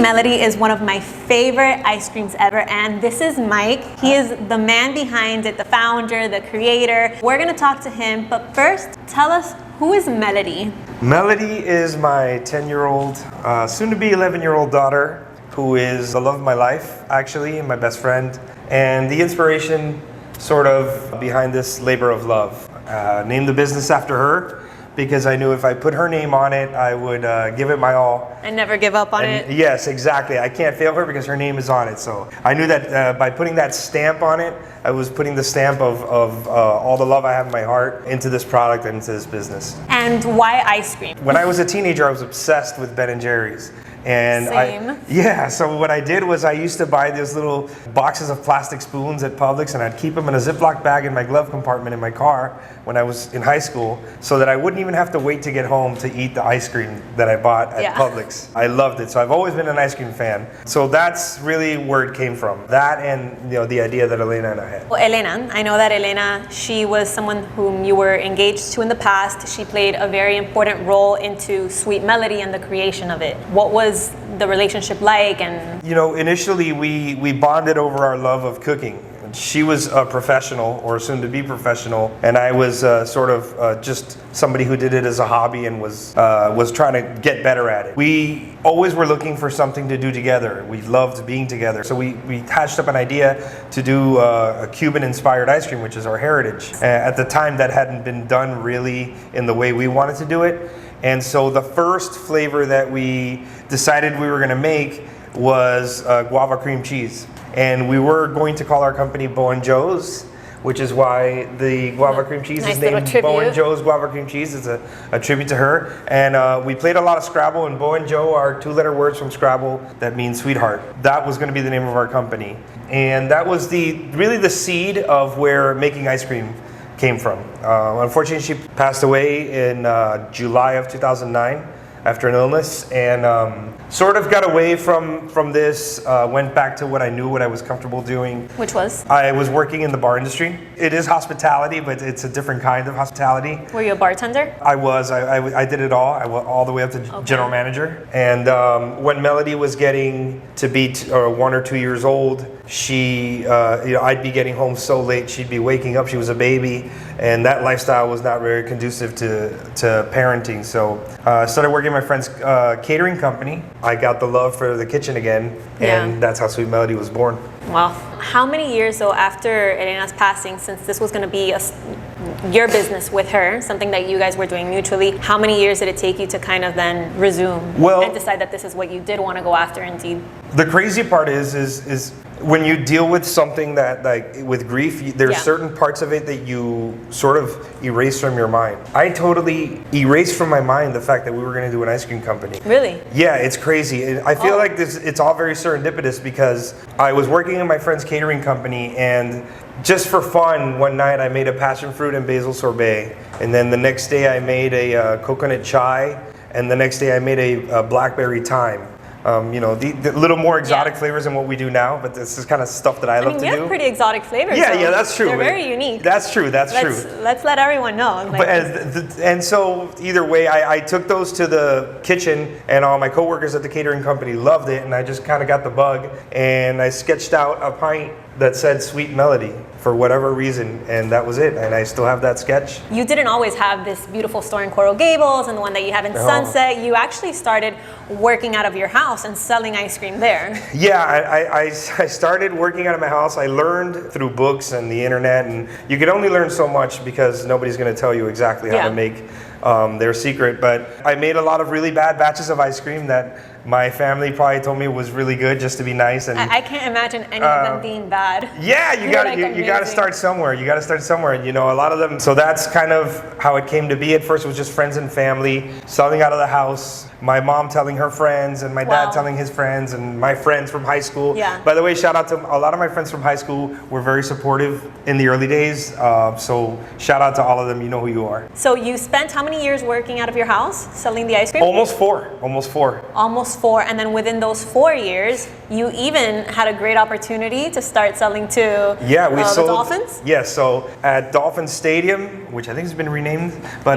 Melody is one of my favorite ice creams ever, and this is Mike. He is the man behind it, the founder, the creator. We're gonna talk to him, but first, tell us, who is Melody? Melody is my 10-year-old, soon-to-be 11-year-old daughter, who is the love of my life, actually, and my best friend, and the inspiration, sort of, behind this labor of love. Named the business after her, because I knew if I put her name on it, I would give it my all. And never give up on it. Yes, exactly. I can't fail her because her name is on it. So I knew that by putting that stamp on it, I was putting the stamp of all the love I have in my heart into this product and into this business. And why ice cream? When I was a teenager, I was obsessed with Ben & Jerry's. And Same. So what I did was I used to buy those little boxes of plastic spoons at Publix, and I'd keep them in a Ziploc bag in my glove compartment in my car when I was in high school, so that I wouldn't even have to wait to get home to eat the ice cream that I bought at Publix. I loved it, so I've always been an ice cream fan. So that's really where it came from. That and the idea that Elena and I had. Well, Elena, I know that Elena, she was someone whom you were engaged to in the past. She played a very important role into Sweet Melody and the creation of it. What was the relationship like? And initially we bonded over our love of cooking. She was a professional, or soon to be professional, and I was just somebody who did it as a hobby and was trying to get better at it. We always were looking for something to do together. We loved being together, so we hatched up an idea to do a Cuban-inspired ice cream, which is our heritage. At the time, that hadn't been done really in the way we wanted to do it, and so the first flavor that we decided we were going to make was guava cream cheese. And we were going to call our company Bo & Joe's, which is why the guava cream cheese is named Bo & Joe's Guava Cream Cheese. It's a tribute to her. And we played a lot of Scrabble, and Bo & Joe are two-letter words from Scrabble that mean sweetheart. That was going to be the name of our company. And that was really the seed of where making ice cream came from. Unfortunately, she passed away in July of 2009 after an illness, and sort of got away from this, went back to what I was comfortable doing. Which was? I was working in the bar industry. It is hospitality, but it's a different kind of hospitality. Were you a bartender? I was. I did it all. I went all the way up to general manager. And when Melody was getting to be 1 or 2 years old, she, I'd be getting home so late, she'd be waking up. She was a baby, and that lifestyle was not very conducive to parenting. So I started working at my friend's catering company. I got the love for the kitchen again, and that's how Sweet Melody was born. Wow. How many years, though, after Elena's passing, since this was going to be your business with her, something that you guys were doing mutually, how many years did it take you to kind of then resume and decide that this is what you did want to go after indeed? The crazy part is when you deal with something that, like with grief, there's certain parts of it that you sort of erase from your mind. I totally erased from my mind the fact that we were going to do an ice cream company. Really? Yeah, it's crazy. I feel like it's all very serendipitous, because I was working in my friend's catering company, and just for fun, one night I made a passion fruit and basil sorbet, and then the next day I made a coconut chai, and the next day I made a blackberry thyme. The little more exotic flavors than what we do now, but this is kind of stuff that I love to do. You have pretty exotic flavors. Yeah, that's true. They're very unique. That's true. Let's let everyone know. And so either way, I took those to the kitchen, and all my coworkers at the catering company loved it, and I just kind of got the bug, and I sketched out a pint that said Sweet Melody for whatever reason, and that was it, and I still have that sketch. You didn't always have this beautiful store in Coral Gables and the one that you have in Sunset. You actually started working out of your house and selling ice cream there. Yeah, I started working out of my house. I learned through books and the internet, and you can only learn so much because nobody's going to tell you exactly how to make their secret. But I made a lot of really bad batches of ice cream that my family probably told me was really good just to be nice. And I can't imagine any of them being bad. Yeah, you got to start somewhere. You got to start somewhere. And a lot of them. So that's kind of how it came to be. At first, it was just friends and family selling out of the house. My mom telling her friends, and my dad telling his friends, and my friends from high school. Yeah. By the way, shout out to a lot of my friends from high school. Were very supportive in the early days. So shout out to all of them. You know who you are. So you spent how many years working out of your house selling the ice cream? Almost four. Almost 4, and then within those 4 years, you even had a great opportunity to start selling to the Dolphins? Yes, so at Dolphin Stadium, which I think has been renamed, but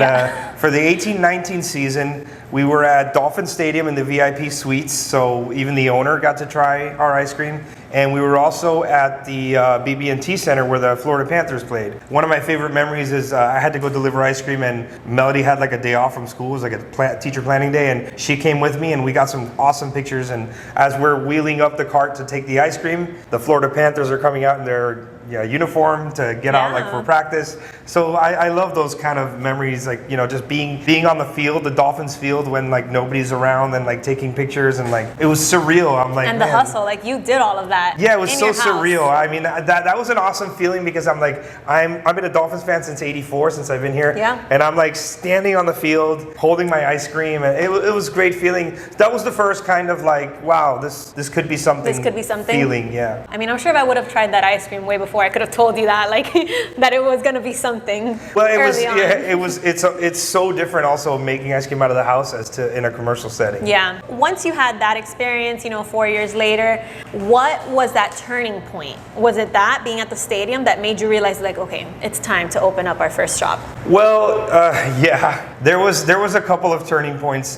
for the 18-19 season, We were at Dolphin Stadium in the VIP suites, so even the owner got to try our ice cream. And we were also at the BB&T Center where the Florida Panthers played. One of my favorite memories is I had to go deliver ice cream, and Melody had like a day off from school. It was like a teacher planning day, and she came with me, and we got some awesome pictures. And as we're wheeling up the cart to take the ice cream, the Florida Panthers are coming out in their uniform to get out like for practice. So I love those kind of memories, like, you know, just being on the field, the Dolphins field, when like nobody's around, and like taking pictures, and like it was surreal. I'm like, and the hustle, like you did all of that. Yeah, it was so surreal. I mean, that was an awesome feeling, because I'm like, I've been a Dolphins fan since '84, since I've been here. Yeah. And I'm like standing on the field, holding my ice cream, and it was a great feeling. That was the first kind of like, wow, this could be something. This could be something. Feeling, yeah. I mean, I'm sure if I would have tried that ice cream way before, I could have told you that, like, that it was gonna be something. Well, it was, on. yeah, it was. It's so different also making ice cream out of the house as to in a commercial setting. Yeah. Once you had that experience, 4 years later, what was that turning point? Was it that being at the stadium that made you realize, like, okay, it's time to open up our first shop? Well, yeah, there was a couple of turning points.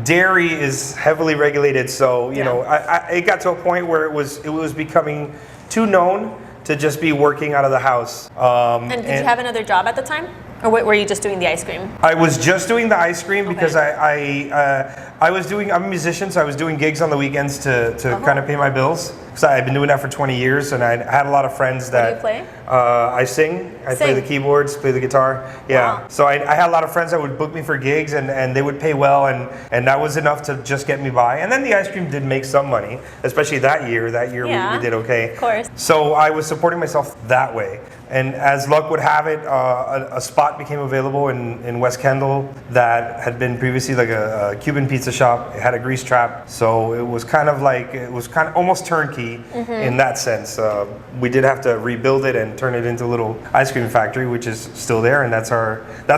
Dairy is heavily regulated, so it got to a point where it was becoming too known to just be working out of the house. And did you have another job at the time? Or were you just doing the ice cream? I was just doing the ice cream because I'm a musician, so I was doing gigs on the weekends to kind of pay my bills. So I've been doing that for 20 years, and I had a lot of friends that... What do you play? I sing. I play the keyboards, play the guitar. Yeah. Wow. So I had a lot of friends that would book me for gigs, and they would pay well, and that was enough to just get me by. And then the ice cream did make some money, especially that year. That year we did okay. Of course. So I was supporting myself that way. And as luck would have it, a spot became available in West Kendall that had been previously like a Cuban pizza shop. It had a grease trap, so it was kind of almost turnkey in that sense. We did have to rebuild it and turn it into a little ice cream factory, which is still there, and that's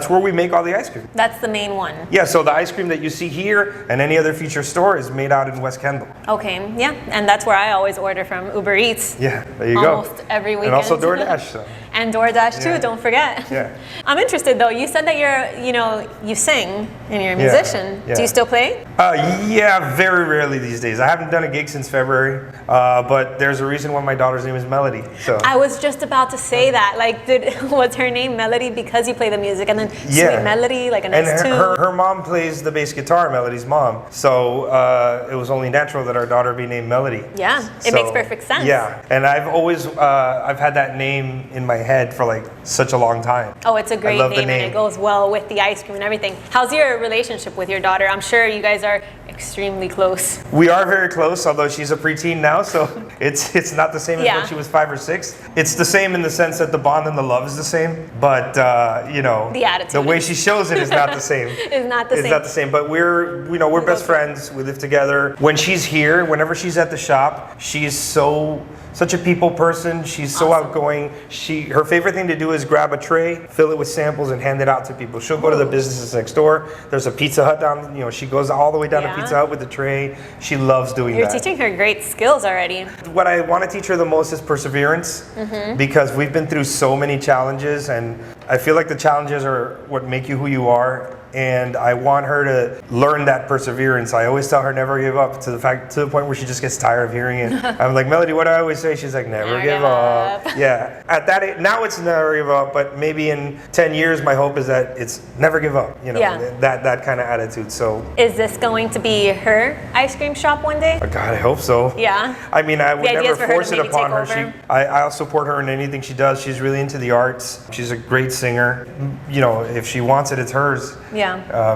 where we make all the ice cream. That's the main one. Yeah, so the ice cream that you see here and any other future store is made out in West Kendall. Okay, yeah, and that's where I always order from, Uber Eats. Yeah, there you go. Almost every weekend. And also DoorDash. So. And DoorDash too, don't forget. Yeah. I'm interested though. You said that you sing and you're a musician. Yeah. Do you still play? Yeah, very rarely these days. I haven't done a gig since February, but there's a reason why my daughter's name is Melody. So I was just about to say that. Like, was her name Melody because you play the music, and then Sweet Melody, like a nice tune? And her mom plays the bass guitar, Melody's mom. So it was only natural that our daughter be named Melody. Yeah, it makes perfect sense. Yeah, and I've always I've had that name in my head for like such a long time. Oh, it's a great name, and it goes well with the ice cream and everything. How's your relationship with your daughter? I'm sure you guys are extremely close. We are very close, although she's a preteen now, so it's not the same as when she was 5 or 6. It's the same in the sense that the bond and the love is the same, but the attitude, the way she shows it is not the same. It's not the same. But we're best friends. We live together. When she's here, whenever she's at the shop, she's such a people person. She's so outgoing. Her favorite thing to do is grab a tray, fill it with samples, and hand it out to people. She'll go to the businesses next door. There's a Pizza Hut down. She goes all the way down to Pizza Hut with the tray. She loves doing that. You're teaching her great skills already. What I want to teach her the most is perseverance, because we've been through so many challenges, and I feel like the challenges are what make you who you are. And I want her to learn that perseverance. I always tell her never give up, to the point where she just gets tired of hearing it. I'm like, Melody, what do I always say? She's like, never give up. Yeah. At that age, now it's never give up, but maybe in 10 years, my hope is that it's never give up. That kind of attitude. So is this going to be her ice cream shop one day? Oh God, I hope so. Yeah. I mean, I would never force it upon her. I'll support her in anything she does. She's really into the arts. She's a great singer. If she wants it, it's hers. Yeah.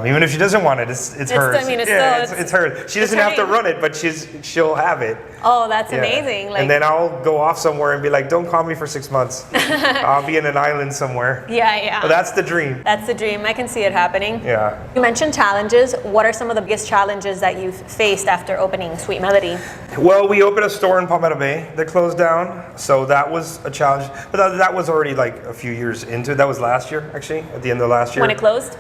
Even if she doesn't want it, it's hers. I mean, it's hers. She doesn't have to run it, but she'll have it. Oh, that's amazing. And then I'll go off somewhere and be like, don't call me for 6 months. I'll be in an island somewhere. Yeah. But that's the dream. That's the dream. I can see it happening. Yeah. You mentioned challenges. What are some of the biggest challenges that you've faced after opening Sweet Melody? Well, we opened a store in Palmetto Bay that closed down, so that was a challenge. But that was already like a few years into it. That was last year, actually, at the end of last year. When it closed?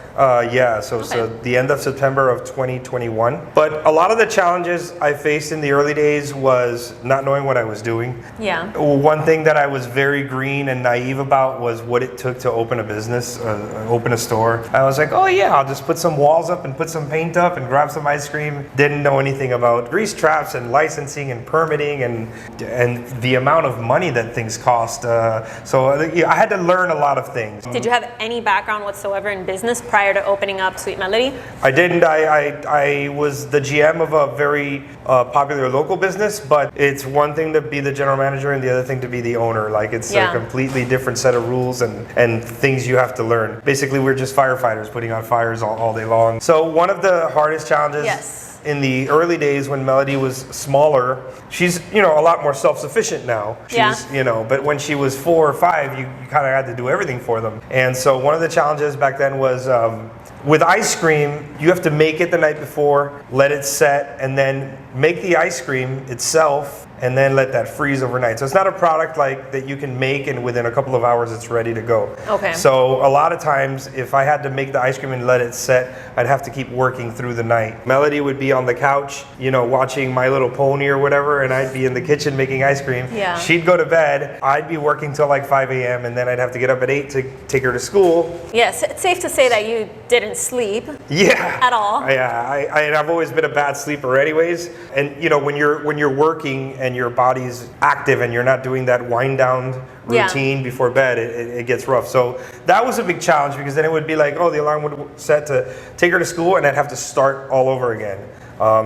Yeah, so the end of September of 2021. But a lot of the challenges I faced in the early days was not knowing what I was doing. Yeah. One thing that I was very green and naive about was what it took to open a business, open a store. I was like, oh yeah, I'll just put some walls up and put some paint up and grab some ice cream. Didn't know anything about grease traps and licensing and permitting and the amount of money that things cost. So I had to learn a lot of things. Did you have any background whatsoever in business prior to opening up Sweet Melody? I didn't. I was the GM of a very popular local business, but it's one thing to be the general manager and the other thing to be the owner. Like it's a completely different set of rules and things you have to learn. Basically, we're just firefighters putting out fires all day long. So one of the hardest challenges in the early days when Melody was smaller, she's, a lot more self-sufficient now. She's, but when she was 4 or 5, you kind of had to do everything for them. And so one of the challenges back then was with ice cream, you have to make it the night before, let it set, and then make the ice cream itself and then let that freeze overnight. So it's not a product like that you can make and within a couple of hours it's ready to go. Okay. So a lot of times if I had to make the ice cream and let it set, I'd have to keep working through the night. Melody would be on the couch, watching My Little Pony or whatever, and I'd be in the kitchen making ice cream. Yeah. She'd go to bed, I'd be working till like 5 a.m. and then I'd have to get up at 8 to take her to school. Yes, it's safe to say that you didn't sleep. Yeah. At all. Yeah, I've always been a bad sleeper anyways. And when you're working and your body's active and you're not doing that wind down routine before bed, it gets rough. So that was a big challenge because then it would be like, the alarm would set to take her to school and I'd have to start all over again.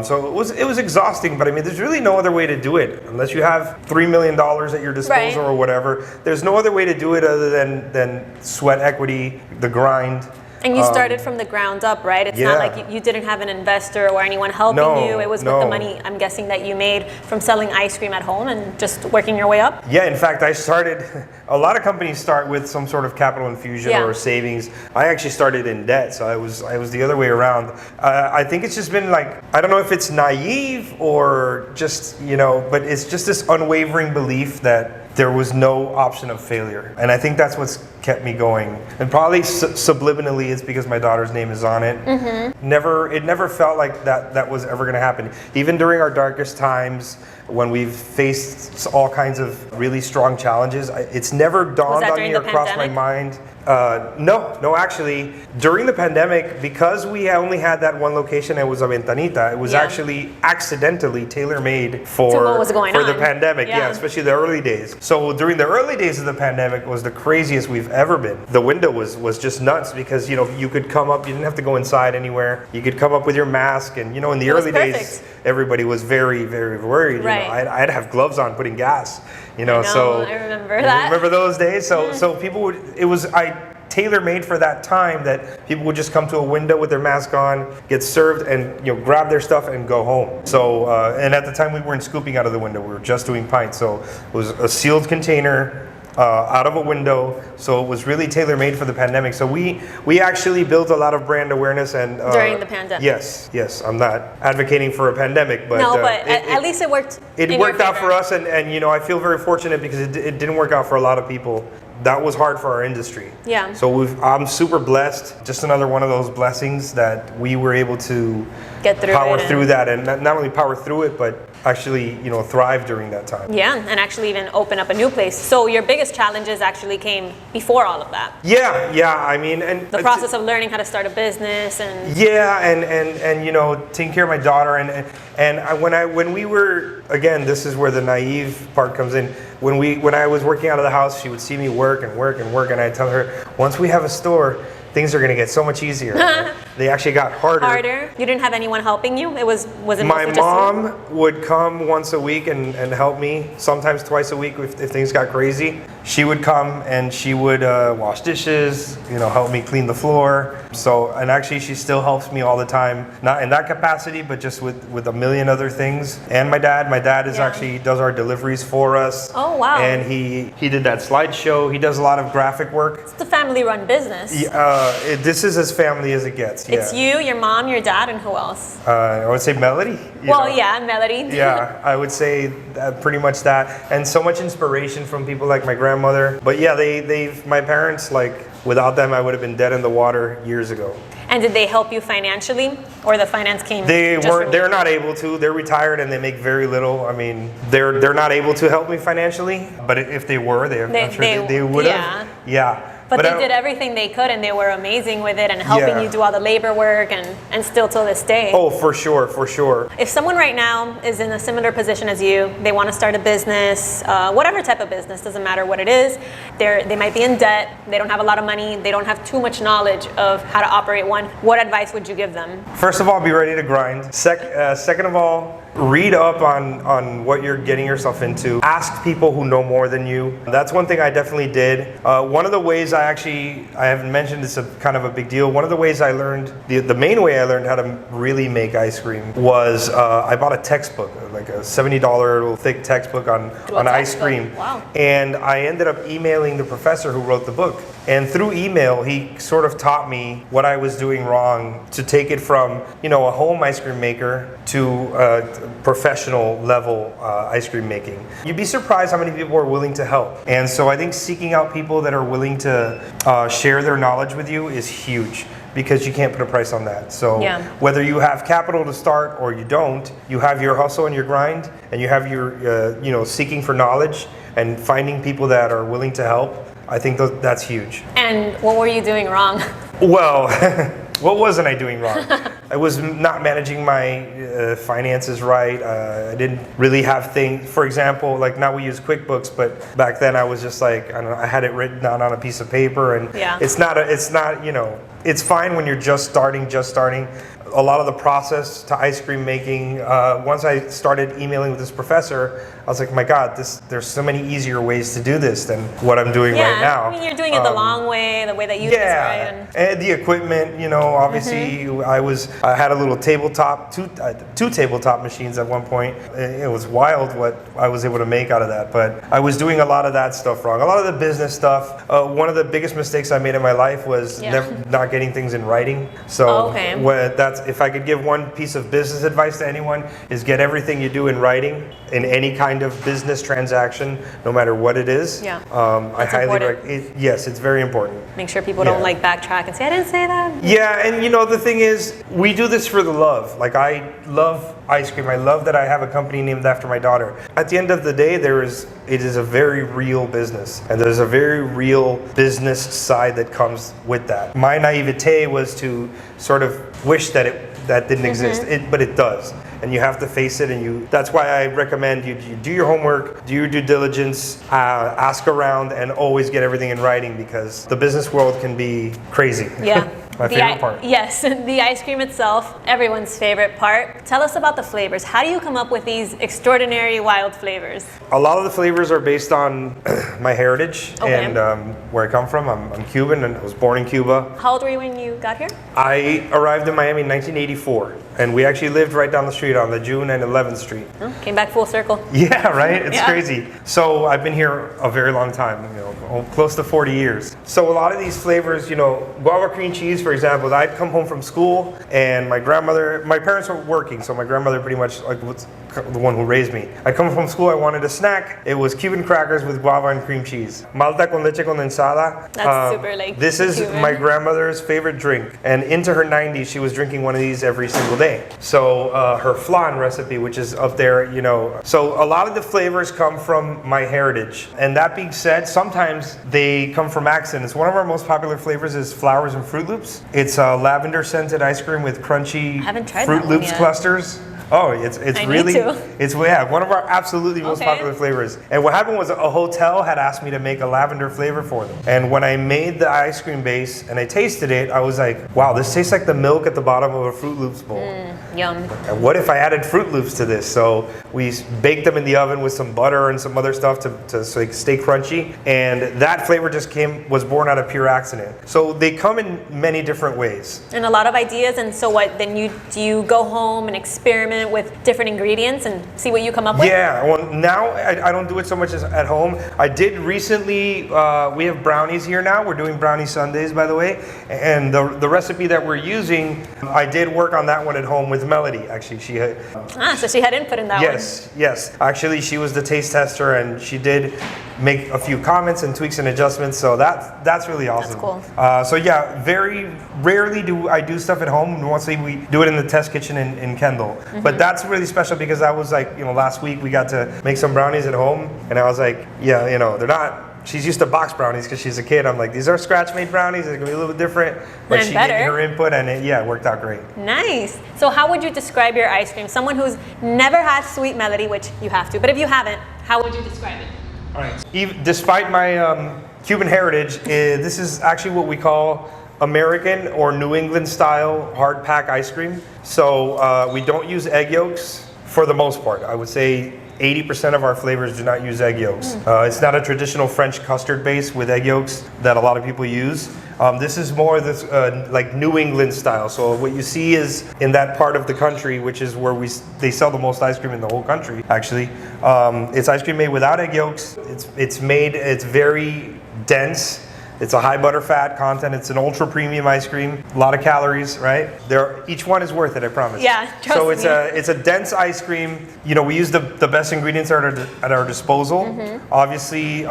So it was exhausting, but I mean, there's really no other way to do it unless you have $3 million at your disposal or whatever. There's no other way to do it other than sweat equity, the grind. And you started from the ground up, right? It's not like you didn't have an investor or anyone helping you. It was with the money, I'm guessing, that you made from selling ice cream at home and just working your way up? Yeah, in fact, a lot of companies start with some sort of capital infusion or savings. I actually started in debt, so I was the other way around. I think it's just been like, I don't know if it's naive or just, but it's just this unwavering belief that there was no option of failure. And I think that's what's kept me going. And probably subliminally it's because my daughter's name is on it. Mm-hmm. It never felt like that was ever gonna happen. Even during our darkest times, when we've faced all kinds of really strong challenges, it's never dawned on me or crossed my mind. No, actually, during the pandemic, because we only had that one location, it was a ventanita, it was actually accidentally tailor-made for what was going on. the pandemic, especially the early days. So during the early days of the pandemic was the craziest we've ever been. The window was just nuts because, you could come up, you didn't have to go inside anywhere. You could come up with your mask and, in the early days, everybody was very, very worried. Right. I'd have gloves on putting gas, so I remember that. Remember those days? So people would, I tailor-made for that time that people would just come to a window with their mask on, get served, and grab their stuff and go home. So and at the time we weren't scooping out of the window; we were just doing pints. So it was a sealed container out of a window. So it was really tailor-made for the pandemic. So we actually built a lot of brand awareness and during the pandemic. Yes. I'm not advocating for a pandemic, but at least it worked. It worked out for us, and I feel very fortunate because it didn't work out for a lot of people. That was hard for our industry. Yeah. So I'm super blessed. Just another one of those blessings that we were able to power through that, and not only power through it, but actually, thrive during that time. Yeah, and actually even open up a new place. So your biggest challenges actually came before all of that. Yeah. I mean, and the process of learning how to start a business and taking care of my daughter and when we were, again, this is where the naive part comes in. When I was working out of the house, she would see me work, and I'd tell her, once we have a store, things are going to get so much easier. They actually got harder. You didn't have anyone helping you? Was it my mom would come once a week and help me, sometimes twice a week if things got crazy. She would come and she would wash dishes, help me clean the floor. So, and actually she still helps me all the time, not in that capacity, but just with a million other things. And my dad is actually does our deliveries for us. Oh, wow. And he did that slideshow. He does a lot of graphic work. It's a family-run business. This is as family as it gets. Yeah. It's you, your mom, your dad, and who else? I would say Melody. Melody. Yeah, I would say pretty much that, and so much inspiration from people like my grandmother. But yeah, my parents, like, Without them, I would have been dead in the water years ago. And did they help you financially, or the finance came? They're not able to. They're retired and they make very little. I mean, they're not able to help me financially, but if they were, I'm sure they would have. Yeah. But they did everything they could, and they were amazing with it and helping you do all the labor work, and still till this day. Oh, for sure, for sure. If someone right now is in a similar position as you, they want to start a business, whatever type of business, doesn't matter what it is, they might be in debt, they don't have a lot of money, they don't have too much knowledge of how to operate one, what advice would you give them? First of all, be ready to grind. Second of all, read up on what you're getting yourself into. Ask people who know more than you. That's one thing I definitely did. One of the ways I haven't mentioned, it's a kind of a big deal. One of the ways I learned, the main way I learned how to really make ice cream was I bought a textbook, like a $70 little thick textbook on ice cream. Wow. And I ended up emailing the professor who wrote the book. And through email, he sort of taught me what I was doing wrong, to take it from, a home ice cream maker to professional level ice cream making. You'd be surprised how many people are willing to help. And so I think seeking out people that are willing to share their knowledge with you is huge, because you can't put a price on that. So whether you have capital to start or you don't, you have your hustle and your grind, and you have your seeking for knowledge and finding people that are willing to help. I think that's huge. And what were you doing wrong? Well, what wasn't I doing wrong? I was not managing my finances right. I didn't really have things. For example, like now we use QuickBooks, but back then I was just like, I don't know, I had it written down on a piece of paper, and it's fine when you're just starting. A lot of the process to ice cream making, once I started emailing with this professor, I was like, my God, there's so many easier ways to do this than what I'm doing right now. I mean, you're doing it the long way, the way that you do it, right? And the equipment, obviously, I had a little tabletop, two tabletop machines at one point. It was wild what I was able to make out of that, but I was doing a lot of that stuff wrong. A lot of the business stuff. One of the biggest mistakes I made in my life was not getting things in writing. So if I could give one piece of business advice to anyone, is get everything you do in writing in any kind of business transaction, no matter what it is. I highly recommend it. Yes, it's very important. Make sure people don't backtrack and say, I didn't say that. Yeah, and the thing is, we do this for the love. Like, I love ice cream. I love that I have a company named after my daughter. At the end of the day, it is a very real business, and there's a very real business side that comes with that. My naivete was to sort of wish that didn't exist, but it does, and you have to face it. And that's why I recommend you do your homework, do your due diligence, ask around, and always get everything in writing, because the business world can be crazy. Yeah. My favorite part. Yes, the ice cream itself, everyone's favorite part. Tell us about the flavors. How do you come up with these extraordinary, wild flavors? A lot of the flavors are based on my heritage and where I come from. I'm Cuban, and I was born in Cuba. How old were you when you got here? I arrived in Miami in 1984, and we actually lived right down the street on the June and 11th Street. Came back full circle. Yeah, right? It's crazy. So I've been here a very long time, close to 40 years. So a lot of these flavors, guava cream cheese, for example, I'd come home from school, and my parents were working, so my grandmother pretty much was the one who raised me. I'd come from school, I wanted a snack. It was Cuban crackers with guava and cream cheese. Malta con leche condensada. That's super This is Cuban. My grandmother's favorite drink, and into her 90s, she was drinking one of these every single day. So her flan recipe, which is up there, So a lot of the flavors come from my heritage. And that being said, sometimes they come from accidents. One of our most popular flavors is Flowers and Fruit Loops. It's a lavender scented ice cream with crunchy Fruit Loops clusters. Oh, it's one of our absolutely most popular flavors. And what happened was a hotel had asked me to make a lavender flavor for them. And when I made the ice cream base and I tasted it, I was like, wow, this tastes like the milk at the bottom of a Fruit Loops bowl. Yum. And what if I added Fruit Loops to this? So we baked them in the oven with some butter and some other stuff so they could stay crunchy. And that flavor was born out of pure accident. So they come in many different ways. And a lot of ideas. And so do you go home and experiment with different ingredients and see what you come up with? Yeah, well, now I don't do it so much as at home. I did recently, we have brownies here now. We're doing brownie sundaes, by the way. And the recipe that we're using, I did work on that one at home with Melody, actually. So she had input in that one. yes. Actually, she was the taste tester, and she did make a few comments and tweaks and adjustments. So that's really awesome. That's cool. So yeah, very rarely do I do stuff at home. Mostly we do it in the test kitchen in Kendall. But that's really special because that was like, last week we got to make some brownies at home, and I was like, yeah, they're not. She's used to box brownies because she's a kid. I'm like, these are scratch-made brownies. They're gonna be a little bit different. But and she better. gave me her input, and it worked out great. Nice. So how would you describe your ice cream? Someone who's never had Sweet Melody, which you have to, but if you haven't, how would you describe it? All right. Despite my Cuban heritage, this is actually what we call American or New England style hard pack ice cream. So we don't use egg yolks for the most part. I would say 80% of our flavors do not use egg yolks. It's not a traditional French custard base with egg yolks that a lot of people use. This is more this like New England style. So what you see is in that part of the country, which is where they sell the most ice cream in the whole country, actually. It's ice cream made without egg yolks. It's very dense. It's a high butterfat content. It's an ultra premium ice cream. A lot of calories, right? Each one is worth it, I promise. Yeah, trust me. So it's a dense ice cream. We use the best ingredients at our disposal. Obviously,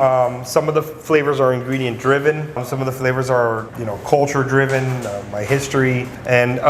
some of the flavors are ingredient driven. Some of the flavors are culture driven, my history, and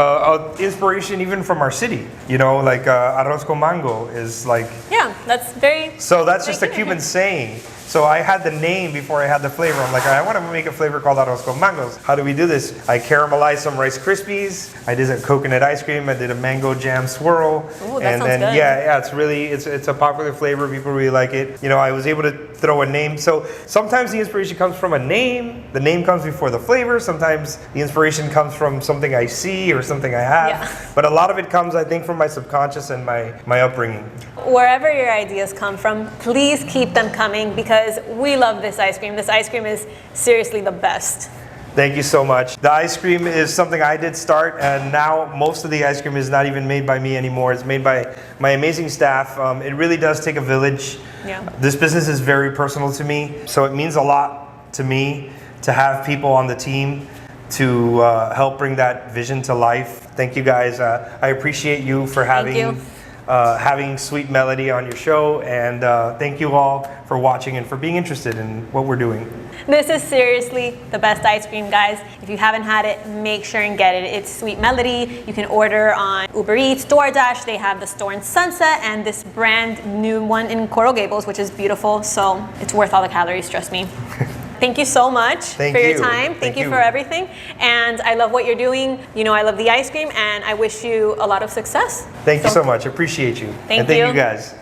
inspiration even from our city. Like arroz con mango is like. Yeah, that's very. So that's just a Cuban saying. So I had the name before I had the flavor. I'm like, I want to make a flavor called arroz con mangos. How do we do this? I caramelized some Rice Krispies. I did a coconut ice cream. I did a mango jam swirl. Ooh, that sounds good. Yeah, it's a popular flavor. People really like it. I was able to throw a name. So sometimes the inspiration comes from a name. The name comes before the flavor. Sometimes the inspiration comes from something I see or something I have. Yeah. But a lot of it comes, I think, from my subconscious and my upbringing. Wherever your ideas come from, please keep them coming because we love this ice cream. This ice cream is seriously the best. Thank you so much. The ice cream is something I did start, and now most of the ice cream is not even made by me anymore. It's made by my amazing staff. It really does take a village. Yeah. This business is very personal to me, so it means a lot to me to have people on the team to help bring that vision to life. Thank you guys. I appreciate you for having Sweet Melody on your show, and thank you all for watching and for being interested in what we're doing. This is seriously the best ice cream, guys. If you haven't had it, make sure and get it. It's Sweet Melody. You can order on Uber Eats, DoorDash. They have the store in Sunset and this brand new one in Coral Gables, which is beautiful. So it's worth all the calories, trust me. Thank you so much for your time. Thank you for everything. And I love what you're doing. I love the ice cream, and I wish you a lot of success. Thank you so much. Appreciate you. Thank you guys.